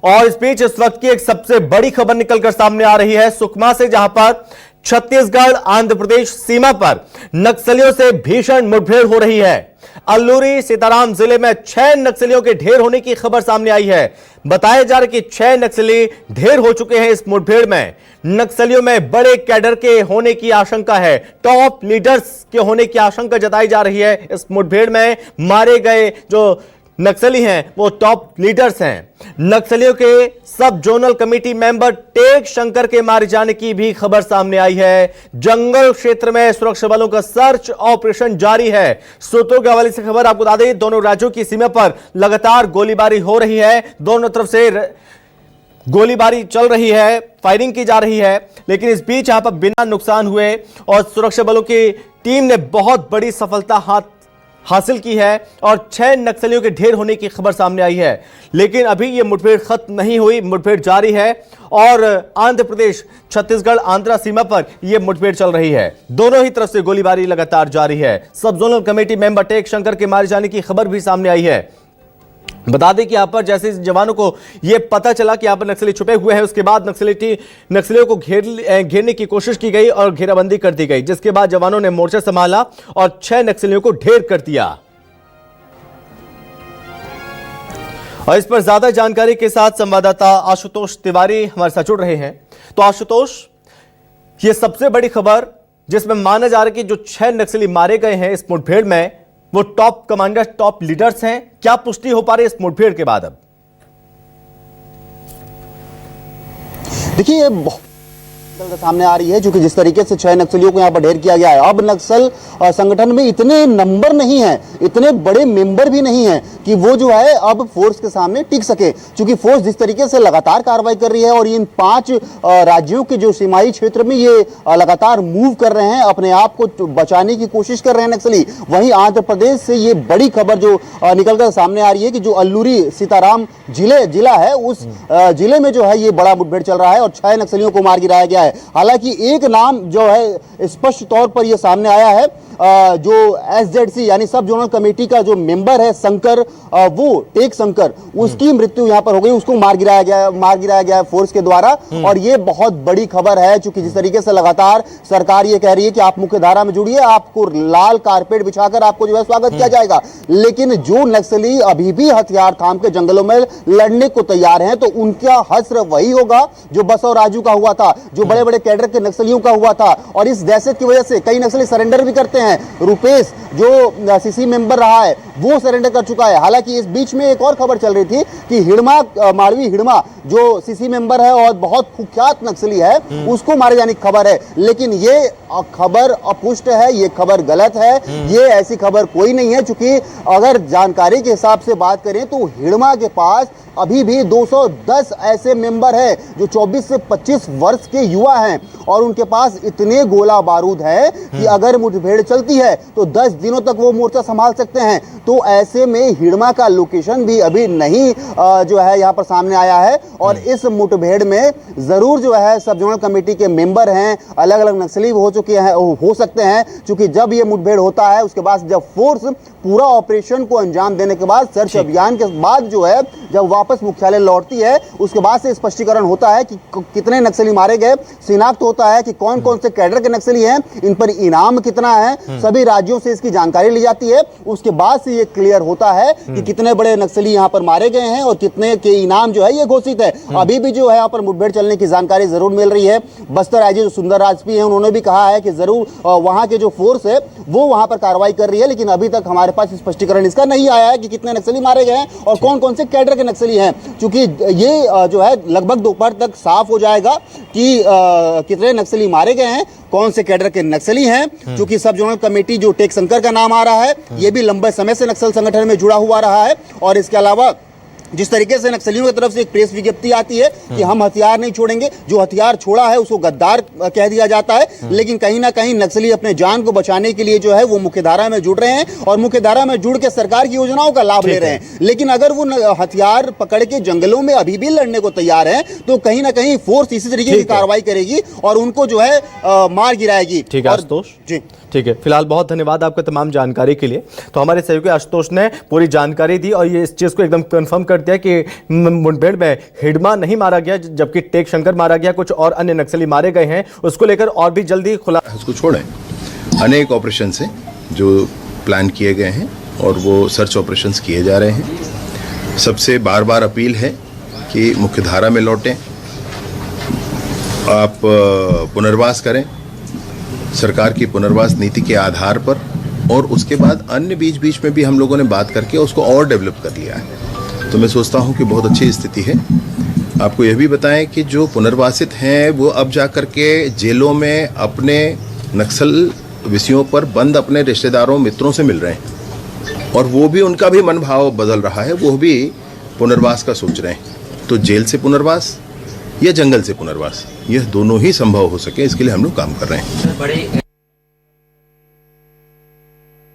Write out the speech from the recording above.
और इस बीच इस वक्त की एक सबसे बड़ी खबर निकलकर सामने आ रही है सुकमा से, जहां पर छत्तीसगढ़ आंध्र प्रदेश सीमा पर नक्सलियों से भीषण मुठभेड़ हो रही है। अल्लूरी सीताराम जिले में 6 नक्सलियों के ढेर होने की खबर सामने आई है। बताया जा रहा है कि 6 नक्सली ढेर हो चुके हैं इस मुठभेड़ में। नक्सलियों में बड़े कैडर के होने की आशंका है, टॉप लीडर्स के होने की आशंका जताई जा रही है। इस मुठभेड़ में मारे गए जो नक्सली हैं वो टॉप लीडर्स हैं। नक्सलियों के sub zonal committee member Tek Shankar के मारे जाने की भी खबर सामने आई है। जंगल क्षेत्र में सुरक्षा बलों का सर्च ऑपरेशन जारी है। सूत्रों के हवाले से खबर आपको बता दें, दोनों राज्यों की सीमा पर लगातार गोलीबारी हो रही है। दोनों तरफ से गोलीबारी चल रही है, फायरिंग की जा रही है, लेकिन इस बीच यहां पर बिना नुकसान हुए और सुरक्षा बलों की टीम ने बहुत बड़ी सफलता हासिल की है और 6 नक्सलियों के ढेर होने की खबर सामने आई है। लेकिन अभी यह मुठभेड़ खत्म नहीं हुई, मुठभेड़ जारी है और आंध्र प्रदेश छत्तीसगढ़ आंध्रा सीमा पर यह मुठभेड़ चल रही है। दोनों ही तरफ से गोलीबारी लगातार जारी है। Sub zonal committee member Tek Shankar के मारे जाने की खबर भी सामने आई है। बता दें कि यहां पर जैसे जवानों को यह पता चला कि यहां पर नक्सली छुपे हुए हैं, उसके बाद नक्सलियों को घेरने की कोशिश की गई और घेराबंदी कर दी गई, जिसके बाद जवानों ने मोर्चा संभाला और 6 नक्सलियों को ढेर कर दिया। और इस पर ज्यादा जानकारी के साथ संवाददाता आशुतोष तिवारी हमारे साथ जुड़ रहे हैं। तो आशुतोष, यह सबसे बड़ी खबर जिसमें माना जा रहा है कि जो 6 नक्सली मारे गए हैं इस मुठभेड़ में वो टॉप कमांडर, टॉप लीडर्स हैं, क्या पुष्टि हो पा रही है इस मुठभेड़ के बाद? अब देखिए सामने आ रही है, क्योंकि जिस तरीके से 6 नक्सलियों को यहाँ पर ढेर किया गया है, अब नक्सल संगठन में इतने नंबर नहीं है, इतने बड़े मेंबर भी नहीं है कि वो जो है अब फोर्स के सामने टिक सके। क्योंकि फोर्स जिस तरीके से लगातार कार्रवाई कर रही है और इन 5 राज्यों के जो सीमाई क्षेत्र में ये लगातार मूव कर रहे हैं, अपने आप को बचाने की कोशिश कर रहे हैं नक्सली। वहीं आंध्र प्रदेश से ये बड़ी खबर जो निकलकर सामने आ रही है कि जो अल्लूरी सीताराम जिला है, उस जिले में जो है ये बड़ा मुठभेड़ चल रहा है और 6 नक्सलियों को मार गिराया गया है। हालांकि एक नाम जो है स्पष्ट तौर पर यह सामने आया है, जो SZC यानी सब जोनल कमेटी का जो मेंबर है शंकर, वो टेक शंकर, उसकी मृत्यु यहां पर हो गई, उसको मार गिराया गया है फोर्स के द्वारा। और ये बहुत बड़ी खबर है, क्योंकि जिस तरीके से लगातार सरकार ये कह रही है कि आप मुख्य धारा में जुड़िए, आपको लाल कारपेट बिछाकर आपको जो है स्वागत किया जाएगा, लेकिन जो नक्सली अभी भी हथियार थाम के जंगलों में लड़ने को तैयार हैं, तो उनका हश्र वही होगा जो बसव राजू का हुआ था, जो बड़े बड़े कैडर के नक्सलियों का हुआ था। और इस दहशत की वजह से कई नक्सली सरेंडर भी करते हैं। रुपेश जो सीसी मेंबर रहा है वो सरेंडर कर चुका है। हालांकि इस बीच में एक और खबर चल रही थी कि मालवी हिड़मा जो सीसी मेंबर है और बहुत कुख्यात नक्सली है, उसको मारे जाने की खबर है। लेकिन ये खबर अपुष्ट है, ये खबर गलत है, ये ऐसी खबर कोई नहीं है। क्योंकि अगर जानकारी के हिसाब से बात करें तो हिड़मा के पास अभी भी 210 ऐसे मेंबर हैं जो 24 से 25 वर्ष के युवा हैं और उनके पास इतने गोला बारूद है कि अगर मुठभेड़ चलती है तो 10 दिनों तक वो मोर्चा संभाल सकते हैं। तो ऐसे में हिड़मा का लोकेशन भी अभी नहीं जो है यहाँ पर सामने आया है। और इस मुठभेड़ में जरूर जो है सब जोनल कमेटी के मेंबर हैं, अलग अलग नक्सली हो चुके हैं, हो सकते हैं। क्योंकि जब ये मुठभेड़ होता है उसके बाद जब फोर्स पूरा ऑपरेशन को अंजाम देने के बाद, सर्च अभियान के बाद जो है जब वापस मुख्यालय लौटती है, उसके बाद से स्पष्टीकरण होता है कि कितने नक्सली मारे गए, शिनाख्त होता है कि कौन कौन से कैडर के नक्सली हैं, इन पर इनाम कितना है, सभी राज्यों से इसकी जानकारी ली जाती है। उसके बाद से ये क्लियर होता है कि कितने बड़े नक्सली यहाँ पर मारे गए हैं और कितने के इनाम जो है ये घोषित है। अभी भी जो है यहाँ पर मुठभेड़ चलने की जानकारी जरूर मिल रही है। बस्तर आईजी जो सुंदर राजपी हैं, उन्होंने भी कहा है कि जरूर वहां के जो फोर्स है वो वहां पर कार्रवाई कर रही है, लेकिन अभी तक हमारे पास स्पष्टीकरण इसका नहीं आया है कि कितने नक्सली मारे गए हैं और कौन कौन से कैडर के नक्सली हैं। क्योंकि ये जो है लगभग दोपहर तक साफ हो जाएगा कि कितने नक्सली मारे गए हैं, कौन से कैडर के नक्सली हैं। क्योंकि सब जोनल कमेटी जो टेक शंकर का नाम आ रहा है, ये भी लंबे समय से नक्सल संगठन में जुड़ा हुआ रहा है। और इसके अलावा जिस तरीके से नक्सलियों की तरफ से एक प्रेस विज्ञप्ति आती है कि हम हथियार नहीं छोड़ेंगे, जो हथियार छोड़ा है उसको गद्दार कह दिया जाता है। लेकिन कहीं ना कहीं नक्सली अपने जान को बचाने के लिए जो है वो मुख्यधारा में जुड़ रहे हैं और मुख्यधारा में जुड़ के सरकार की योजनाओं का लाभ ले रहे हैं। लेकिन अगर वो हथियार पकड़ के जंगलों में अभी भी लड़ने को तैयार है तो कहीं ना कहीं फोर्स इसी तरीके की कार्रवाई करेगी और उनको जो है मार गिराएगी। ठीक है आशुतोष जी, ठीक है। फिलहाल बहुत धन्यवाद आपका तमाम जानकारी के लिए। तो हमारे सहयोगी आशुतोष ने पूरी जानकारी दी और ये इस चीज को एकदम कंफर्म कर करते हैं कि मुठभेड़ में हिडमा नहीं मारा गया जबकि टेक शंकर मारा गया, कुछ और अन्य नक्सली मारे गए हैं। उसको लेकर और भी जल्दी खुलासा उसको छोड़ें, अनेक ऑपरेशन से जो प्लान किए गए हैं और वो सर्च ऑपरेशंस किए जा रहे हैं। सबसे बार बार अपील है कि मुख्यधारा में लौटें, आप पुनर्वास करें सरकार की पुनर्वास नीति के आधार पर, और उसके बाद अन्य बीच बीच में भी हम लोगों ने बात करके उसको और डेवलप कर लिया है। तो मैं सोचता हूं कि बहुत अच्छी स्थिति है। आपको यह भी बताएं कि जो पुनर्वासित हैं वो अब जाकर के जेलों में अपने नक्सल विषयों पर बंद अपने रिश्तेदारों मित्रों से मिल रहे हैं, और वो भी उनका भी मनोभाव बदल रहा है, वो भी पुनर्वास का सोच रहे हैं। तो जेल से पुनर्वास या जंगल से पुनर्वास, यह दोनों ही संभव हो सके, इसके लिए हम लोग काम कर रहे हैं।